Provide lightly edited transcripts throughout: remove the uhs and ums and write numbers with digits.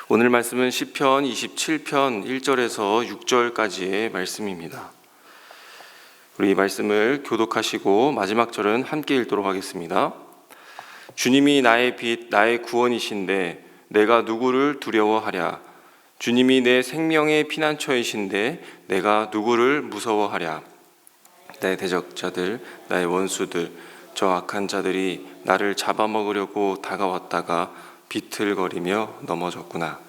오늘 말씀은 시편 27편 1절에서 6절까지의 말씀입니다. 우리 이 말씀을 교독하시고 마지막 절은 함께 읽도록 하겠습니다. 주님이 나의 빛, 나의 구원이신데 내가 누구를 두려워하랴. 주님이 내 생명의 피난처이신데 내가 누구를 무서워하랴. 나의 대적자들, 나의 원수들, 저 악한 자들이 나를 잡아먹으려고 다가왔다가 비틀거리며 넘어졌구나.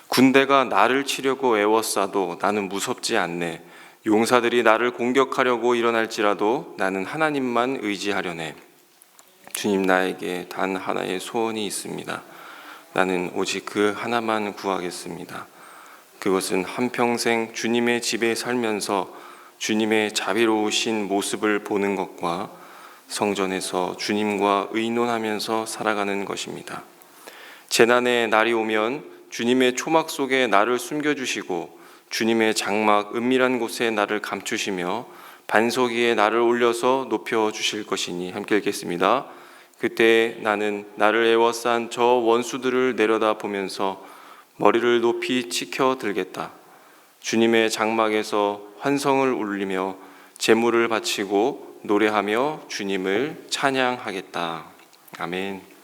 군대가 나를 치려고 애워싸도 나는 무섭지 않네. 용사들이 나를 공격하려고 일어날지라도 나는 하나님만 의지하려네. 주님, 나에게 단 하나의 소원이 있습니다. 나는 오직 그 하나만 구하겠습니다. 그것은 한평생 주님의 집에 살면서 주님의 자비로우신 모습을 보는 것과 성전에서 주님과 의논하면서 살아가는 것입니다. 재난의 날이 오면 주님의 초막 속에 나를 숨겨주시고 주님의 장막 은밀한 곳에 나를 감추시며 반석 위에 나를 올려서 높여주실 것이니 함께 읽겠습니다. 그때 나는 나를 애워싼 저 원수들을 내려다보면서 머리를 높이 치켜들겠다. 주님의 장막에서 환성을 울리며 제물을 바치고 노래하며 주님을 찬양하겠다. 아멘.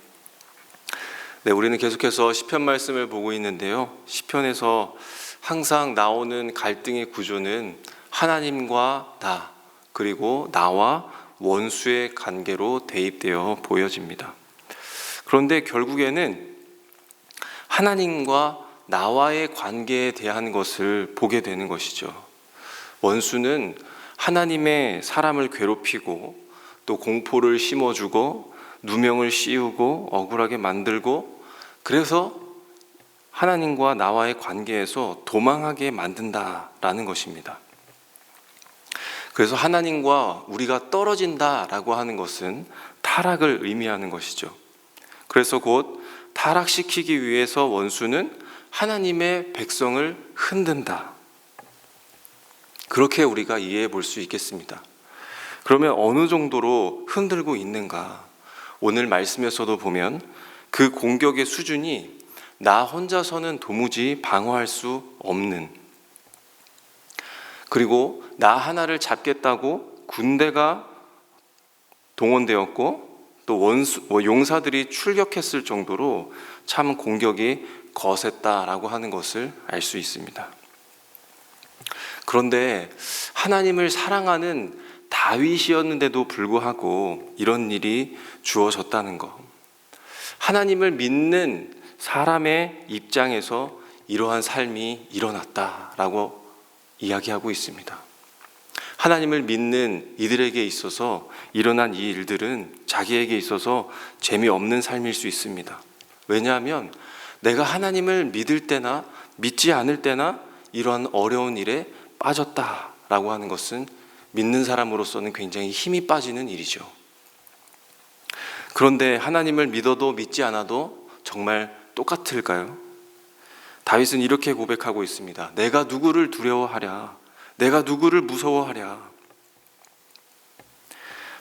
네, 우리는 계속해서 시편 말씀을 보고 있는데요. 시편에서 항상 나오는 갈등의 구조는 하나님과 나, 그리고 나와 원수의 관계로 대입되어 보여집니다. 그런데 결국에는 하나님과 나와의 관계에 대한 것을 보게 되는 것이죠. 원수는 하나님의 사람을 괴롭히고 또 공포를 심어주고 누명을 씌우고 억울하게 만들고 그래서 하나님과 나와의 관계에서 도망하게 만든다라는 것입니다. 그래서 하나님과 우리가 떨어진다라고 하는 것은 타락을 의미하는 것이죠. 그래서 곧 타락시키기 위해서 원수는 하나님의 백성을 흔든다. 그렇게 우리가 이해해 볼 수 있겠습니다. 그러면 어느 정도로 흔들고 있는가? 오늘 말씀에서도 보면 그 공격의 수준이 나 혼자서는 도무지 방어할 수 없는, 그리고 나 하나를 잡겠다고 군대가 동원되었고 또 용사들이 출격했을 정도로 참 공격이 거셌다라고 하는 것을 알 수 있습니다. 그런데 하나님을 사랑하는 다윗이었는데도 불구하고 이런 일이 주어졌다는 것, 하나님을 믿는 사람의 입장에서 이러한 삶이 일어났다라고 이야기하고 있습니다. 하나님을 믿는 이들에게 있어서 일어난 이 일들은 자기에게 있어서 재미없는 삶일 수 있습니다. 왜냐하면 내가 하나님을 믿을 때나 믿지 않을 때나 이러한 어려운 일에 빠졌다라고 하는 것은 믿는 사람으로서는 굉장히 힘이 빠지는 일이죠. 그런데 하나님을 믿어도 믿지 않아도 정말 똑같을까요? 다윗은 이렇게 고백하고 있습니다. 내가 누구를 두려워하랴? 내가 누구를 무서워하랴?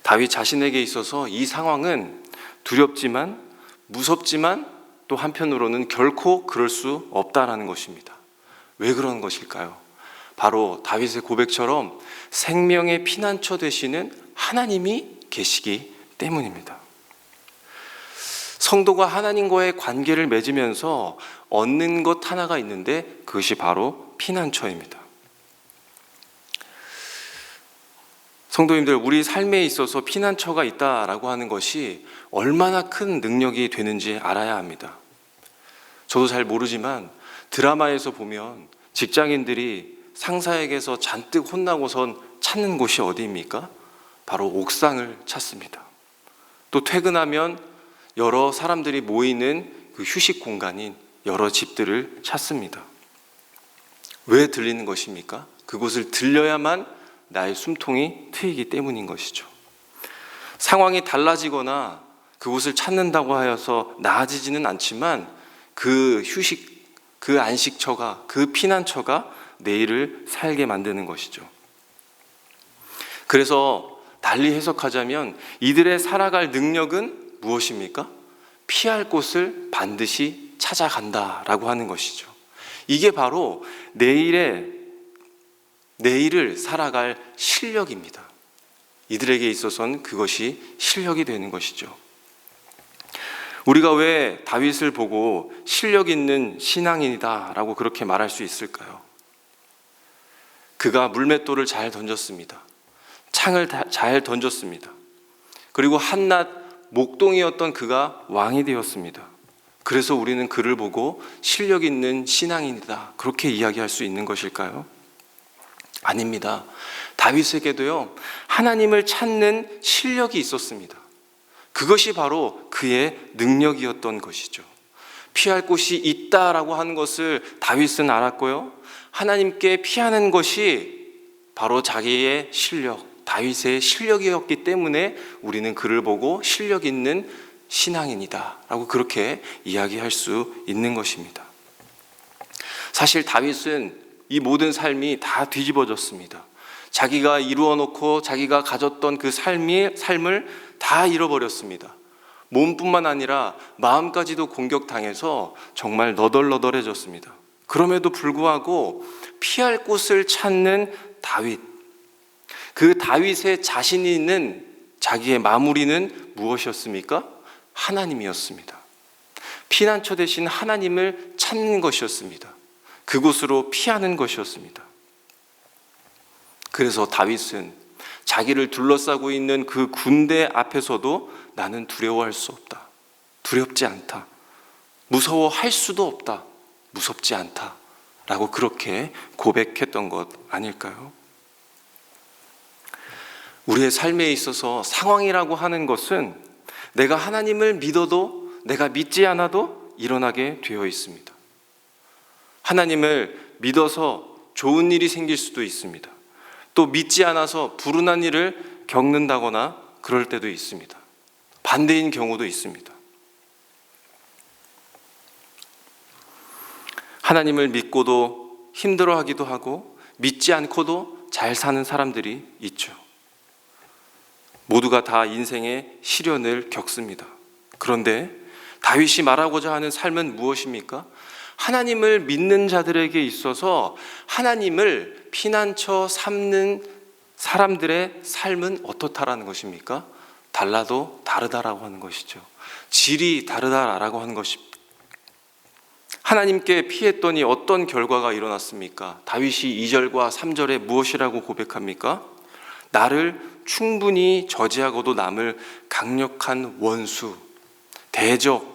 다윗 자신에게 있어서 이 상황은 두렵지만 무섭지만 또 한편으로는 결코 그럴 수 없다라는 것입니다. 왜 그런 것일까요? 바로 다윗의 고백처럼 생명의 피난처 되시는 하나님이 계시기 때문입니다. 성도가 하나님과의 관계를 맺으면서 얻는 것 하나가 있는데 그것이 바로 피난처입니다. 성도님들, 우리 삶에 있어서 피난처가 있다라고 하는 것이 얼마나 큰 능력이 되는지 알아야 합니다. 저도 잘 모르지만 드라마에서 보면 직장인들이 상사에게서 잔뜩 혼나고선 찾는 곳이 어디입니까? 바로 옥상을 찾습니다. 또 퇴근하면 여러 사람들이 모이는 그 휴식 공간인 여러 집들을 찾습니다. 왜 들리는 것입니까? 그곳을 들려야만 나의 숨통이 트이기 때문인 것이죠. 상황이 달라지거나 그곳을 찾는다고 하여서 나아지지는 않지만 그 휴식, 그 안식처가, 그 피난처가 내일을 살게 만드는 것이죠. 그래서 달리 해석하자면 이들의 살아갈 능력은 무엇입니까? 피할 곳을 반드시 찾아간다라고 하는 것이죠. 이게 바로 내일을 살아갈 실력입니다. 이들에게 있어서는 그것이 실력이 되는 것이죠. 우리가 왜 다윗을 보고 실력 있는 신앙인이다라고 그렇게 말할 수 있을까요? 그가 물맷돌을 잘 던졌습니다. 창을 잘 던졌습니다. 그리고 한낱 목동이었던 그가 왕이 되었습니다. 그래서 우리는 그를 보고 실력 있는 신앙인이다 그렇게 이야기할 수 있는 것일까요? 아닙니다. 다윗에게도요, 하나님을 찾는 실력이 있었습니다. 그것이 바로 그의 능력이었던 것이죠. 피할 곳이 있다라고 하는 것을 다윗은 알았고요, 하나님께 피하는 것이 바로 자기의 실력, 다윗의 실력이었기 때문에 우리는 그를 보고 실력 있는 신앙인이다 라고 그렇게 이야기할 수 있는 것입니다. 사실 다윗은 이 모든 삶이 다 뒤집어졌습니다. 자기가 이루어 놓고 자기가 가졌던 그 삶을 다 잃어버렸습니다. 몸뿐만 아니라 마음까지도 공격당해서 정말 너덜너덜해졌습니다. 그럼에도 불구하고 피할 곳을 찾는 다윗, 그 다윗의 자신이 있는 자기의 마무리는 무엇이었습니까? 하나님이었습니다. 피난처 대신 하나님을 찾는 것이었습니다. 그곳으로 피하는 것이었습니다. 그래서 다윗은 자기를 둘러싸고 있는 그 군대 앞에서도 나는 두려워할 수 없다, 두렵지 않다, 무서워할 수도 없다, 무섭지 않다 라고 그렇게 고백했던 것 아닐까요? 우리의 삶에 있어서 상황이라고 하는 것은 내가 하나님을 믿어도 내가 믿지 않아도 일어나게 되어 있습니다. 하나님을 믿어서 좋은 일이 생길 수도 있습니다. 또 믿지 않아서 불운한 일을 겪는다거나 그럴 때도 있습니다. 반대인 경우도 있습니다. 하나님을 믿고도 힘들어하기도 하고 믿지 않고도 잘 사는 사람들이 있죠. 모두가 다 인생의 시련을 겪습니다. 그런데 다윗이 말하고자 하는 삶은 무엇입니까? 하나님을 믿는 자들에게 있어서 하나님을 피난처 삼는 사람들의 삶은 어떻다라는 것입니까? 달라도 다르다라고 하는 것이죠. 질이 다르다라고 하는 것입니다. 하나님께 피했더니 어떤 결과가 일어났습니까? 다윗이 2절과 3절에 무엇이라고 고백합니까? 나를 충분히 저지하고도 남을 강력한 원수, 대적,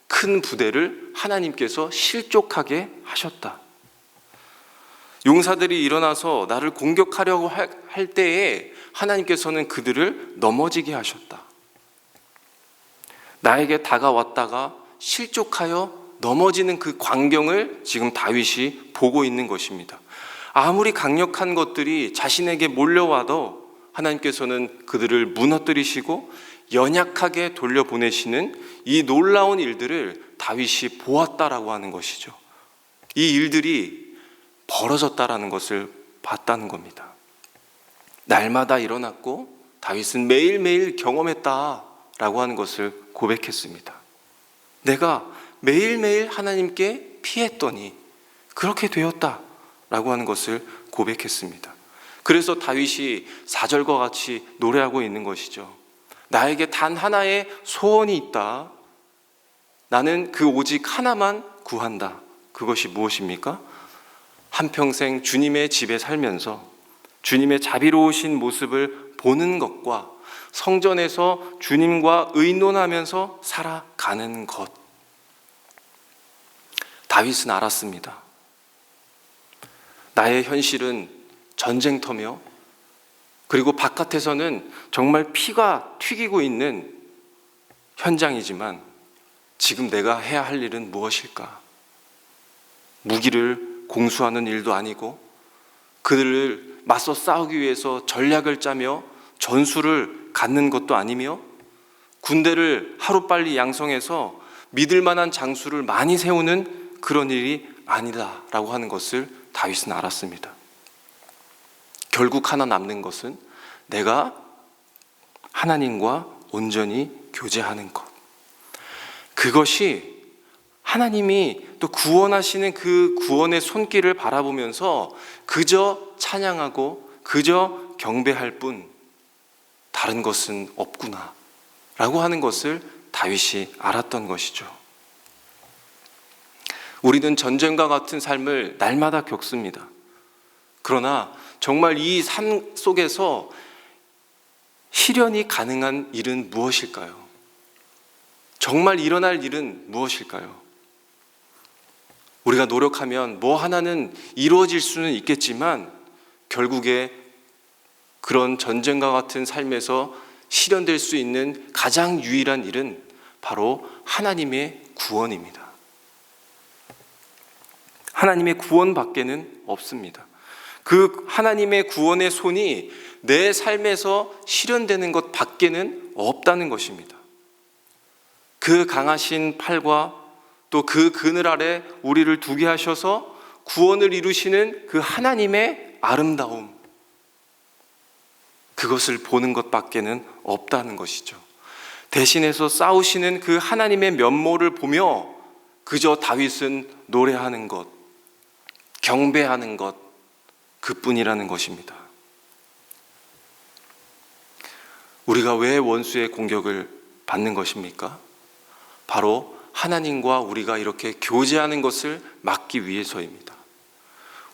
큰 부대를 하나님께서 실족하게 하셨다. 용사들이 일어나서 나를 공격하려고 할 때에 하나님께서는 그들을 넘어지게 하셨다. 나에게 다가왔다가 실족하여 넘어지는 그 광경을 지금 다윗이 보고 있는 것입니다. 아무리 강력한 것들이 자신에게 몰려와도 하나님께서는 그들을 무너뜨리시고 연약하게 돌려보내시는 이 놀라운 일들을 다윗이 보았다라고 하는 것이죠. 이 일들이 벌어졌다라는 것을 봤다는 겁니다. 날마다 일어났고 다윗은 매일매일 경험했다라고 하는 것을 고백했습니다. 내가 매일매일 하나님께 피했더니 그렇게 되었다라고 하는 것을 고백했습니다. 그래서 다윗이 4절과 같이 노래하고 있는 것이죠. 나에게 단 하나의 소원이 있다. 나는 그 오직 하나만 구한다. 그것이 무엇입니까? 한평생 주님의 집에 살면서 주님의 자비로우신 모습을 보는 것과 성전에서 주님과 의논하면서 살아가는 것. 다윗은 알았습니다. 나의 현실은 전쟁터며 그리고 바깥에서는 정말 피가 튀기고 있는 현장이지만 지금 내가 해야 할 일은 무엇일까? 무기를 공수하는 일도 아니고 그들을 맞서 싸우기 위해서 전략을 짜며 전술을 갖는 것도 아니며 군대를 하루빨리 양성해서 믿을 만한 장수를 많이 세우는 그런 일이 아니다라고 하는 것을 다윗은 알았습니다. 결국 하나 남는 것은 내가 하나님과 온전히 교제하는 것. 그것이 하나님이 또 구원하시는 그 구원의 손길을 바라보면서 그저 찬양하고 그저 경배할 뿐 다른 것은 없구나 라고 하는 것을 다윗이 알았던 것이죠. 우리는 전쟁과 같은 삶을 날마다 겪습니다. 그러나 정말 이 삶 속에서 실현이 가능한 일은 무엇일까요? 정말 일어날 일은 무엇일까요? 우리가 노력하면 뭐 하나는 이루어질 수는 있겠지만 결국에 그런 전쟁과 같은 삶에서 실현될 수 있는 가장 유일한 일은 바로 하나님의 구원입니다. 하나님의 구원 밖에는 없습니다. 그 하나님의 구원의 손이 내 삶에서 실현되는 것 밖에는 없다는 것입니다. 그 강하신 팔과 또 그 그늘 아래 우리를 두게 하셔서 구원을 이루시는 그 하나님의 아름다움, 그것을 보는 것 밖에는 없다는 것이죠. 대신해서 싸우시는 그 하나님의 면모를 보며 그저 다윗은 노래하는 것, 경배하는 것, 그뿐이라는 것입니다. 우리가 왜 원수의 공격을 받는 것입니까? 바로 하나님과 우리가 이렇게 교제하는 것을 막기 위해서입니다.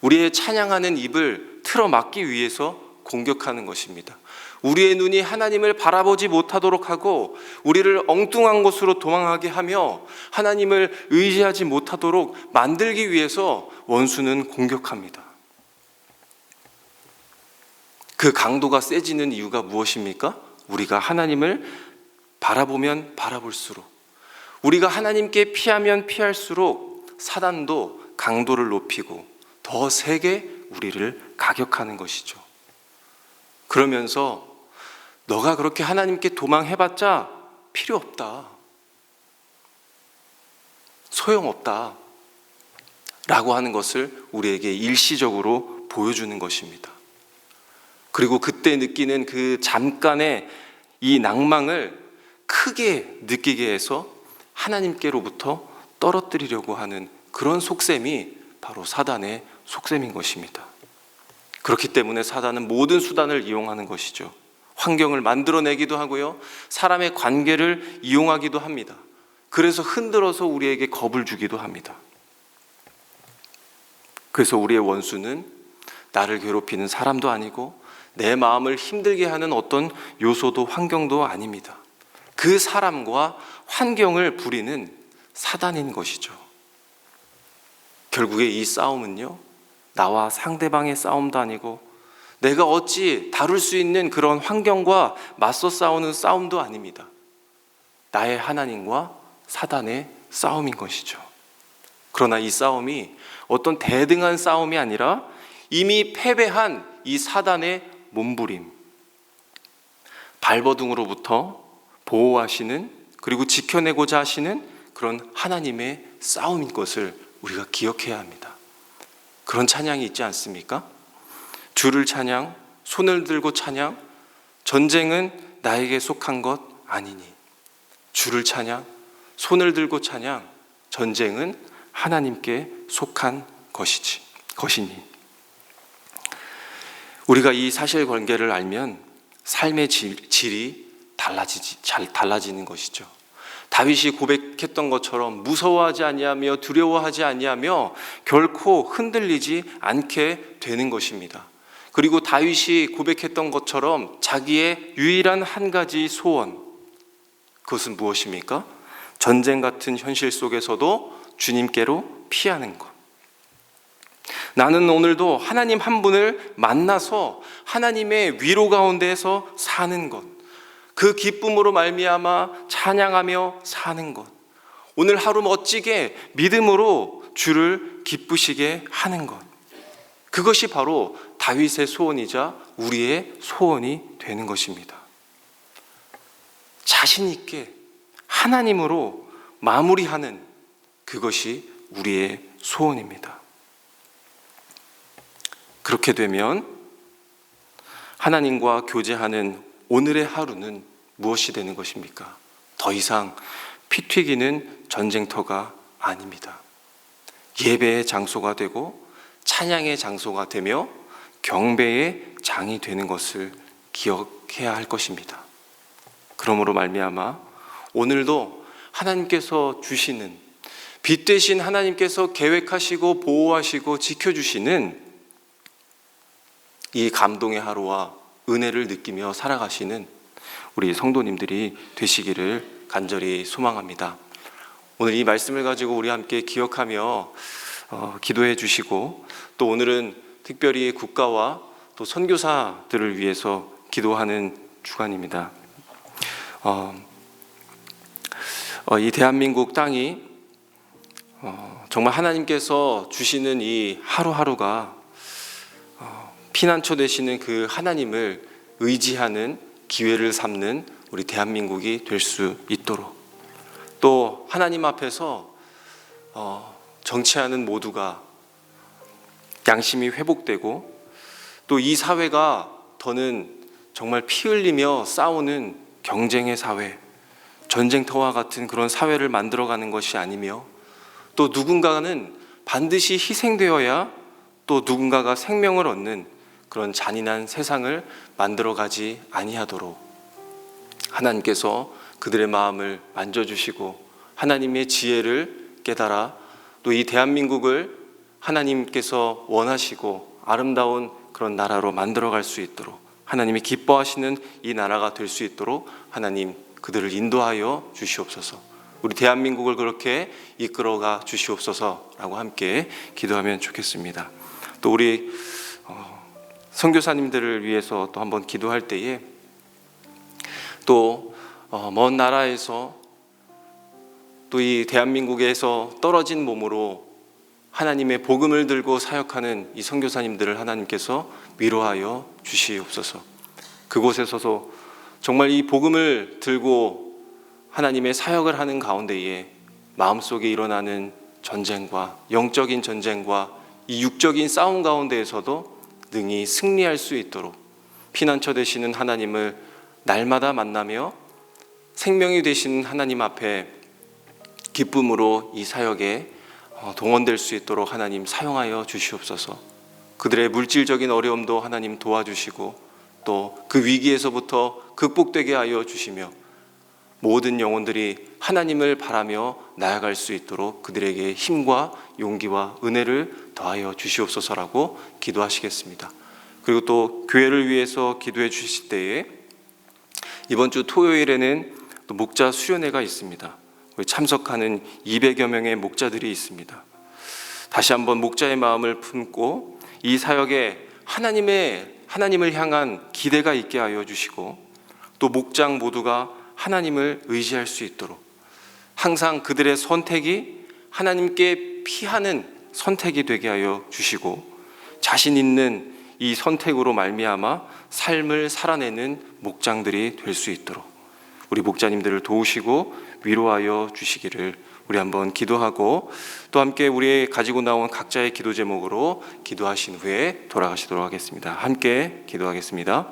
우리의 찬양하는 입을 틀어 막기 위해서 공격하는 것입니다. 우리의 눈이 하나님을 바라보지 못하도록 하고 우리를 엉뚱한 곳으로 도망하게 하며 하나님을 의지하지 못하도록 만들기 위해서 원수는 공격합니다. 그 강도가 세지는 이유가 무엇입니까? 우리가 하나님을 바라보면 바라볼수록, 우리가 하나님께 피하면 피할수록 사단도 강도를 높이고 더 세게 우리를 가격하는 것이죠. 그러면서 너가 그렇게 하나님께 도망해봤자 필요 없다, 소용없다 라고 하는 것을 우리에게 일시적으로 보여주는 것입니다. 그리고 그때 느끼는 그 잠깐의 이 낭망을 크게 느끼게 해서 하나님께로부터 떨어뜨리려고 하는 그런 속셈이 바로 사단의 속셈인 것입니다. 그렇기 때문에 사단은 모든 수단을 이용하는 것이죠. 환경을 만들어내기도 하고요, 사람의 관계를 이용하기도 합니다. 그래서 흔들어서 우리에게 겁을 주기도 합니다. 그래서 우리의 원수는 나를 괴롭히는 사람도 아니고 내 마음을 힘들게 하는 어떤 요소도 환경도 아닙니다. 그 사람과 환경을 부리는 사단인 것이죠. 결국에 이 싸움은요, 나와 상대방의 싸움도 아니고 내가 어찌 다룰 수 있는 그런 환경과 맞서 싸우는 싸움도 아닙니다. 나의 하나님과 사단의 싸움인 것이죠. 그러나 이 싸움이 어떤 대등한 싸움이 아니라 이미 패배한 이 사단의 몸부림, 발버둥으로부터 보호하시는, 그리고 지켜내고자 하시는 그런 하나님의 싸움인 것을 우리가 기억해야 합니다. 그런 찬양이 있지 않습니까? 주를 찬양, 손을 들고 찬양, 전쟁은 나에게 속한 것 아니니. 주를 찬양, 손을 들고 찬양, 전쟁은 하나님께 속한 것이니. 우리가 이 사실관계를 알면 삶의 질이 달라지는 것이죠. 다윗이 고백했던 것처럼 무서워하지 아니하며 두려워하지 아니하며 결코 흔들리지 않게 되는 것입니다. 그리고 다윗이 고백했던 것처럼 자기의 유일한 한 가지 소원, 그것은 무엇입니까? 전쟁 같은 현실 속에서도 주님께로 피하는 것. 나는 오늘도 하나님 한 분을 만나서 하나님의 위로 가운데에서 사는 것, 그 기쁨으로 말미암아 찬양하며 사는 것, 오늘 하루 멋지게 믿음으로 주를 기쁘시게 하는 것, 그것이 바로 다윗의 소원이자 우리의 소원이 되는 것입니다. 자신 있게 하나님으로 마무리하는 그것이 우리의 소원입니다. 그렇게 되면 하나님과 교제하는 오늘의 하루는 무엇이 되는 것입니까? 더 이상 피 튀기는 전쟁터가 아닙니다. 예배의 장소가 되고 찬양의 장소가 되며 경배의 장이 되는 것을 기억해야 할 것입니다. 그러므로 말미암아 오늘도 하나님께서 주시는, 빛 되신 하나님께서 계획하시고 보호하시고 지켜주시는 이 감동의 하루와 은혜를 느끼며 살아가시는 우리 성도님들이 되시기를 간절히 소망합니다. 오늘 이 말씀을 가지고 우리 함께 기억하며 기도해 주시고, 또 오늘은 특별히 국가와 또 선교사들을 위해서 기도하는 주간입니다. 이 대한민국 땅이 정말 하나님께서 주시는 이 하루하루가 피난처 되시는 그 하나님을 의지하는 기회를 삼는 우리 대한민국이 될 수 있도록, 또 하나님 앞에서 정치하는 모두가 양심이 회복되고, 또 이 사회가 더는 정말 피 흘리며 싸우는 경쟁의 사회, 전쟁터와 같은 그런 사회를 만들어가는 것이 아니며, 또 누군가는 반드시 희생되어야 또 누군가가 생명을 얻는 그런 잔인한 세상을 만들어가지 아니하도록 하나님께서 그들의 마음을 만져주시고 하나님의 지혜를 깨달아 또 이 대한민국을 하나님께서 원하시고 아름다운 그런 나라로 만들어갈 수 있도록, 하나님이 기뻐하시는 이 나라가 될 수 있도록 하나님 그들을 인도하여 주시옵소서. 우리 대한민국을 그렇게 이끌어가 주시옵소서라고 함께 기도하면 좋겠습니다. 또 우리 선교사님들을 위해서 또 한번 기도할 때에, 또 먼 나라에서 또 이 대한민국에서 떨어진 몸으로 하나님의 복음을 들고 사역하는 이 선교사님들을 하나님께서 위로하여 주시옵소서. 그곳에서도 정말 이 복음을 들고 하나님의 사역을 하는 가운데에 마음속에 일어나는 전쟁과 영적인 전쟁과 이 육적인 싸움 가운데에서도 능히 승리할 수 있도록 피난처 되시는 하나님을 날마다 만나며 생명이 되시는 하나님 앞에 기쁨으로 이 사역에 동원될 수 있도록 하나님 사용하여 주시옵소서. 그들의 물질적인 어려움도 하나님 도와주시고 또 그 위기에서부터 극복되게 하여 주시며 모든 영혼들이 하나님을 바라며 나아갈 수 있도록 그들에게 힘과 용기와 은혜를 더하여 주시옵소서라고 기도하시겠습니다. 그리고 또 교회를 위해서 기도해 주실 때에 이번 주 토요일에는 또 목자 수련회가 있습니다. 참석하는 200여 명의 목자들이 있습니다. 다시 한번 목자의 마음을 품고 이 사역에 하나님을 향한 기대가 있게 하여 주시고, 또 목장 모두가 하나님을 의지할 수 있도록 항상 그들의 선택이 하나님께 피하는 선택이 되게 하여 주시고, 자신 있는 이 선택으로 말미암아 삶을 살아내는 목장들이 될 수 있도록 우리 목자님들을 도우시고 위로하여 주시기를 우리 한번 기도하고, 또 함께 우리 가지고 나온 각자의 기도 제목으로 기도하신 후에 돌아가시도록 하겠습니다. 함께 기도하겠습니다.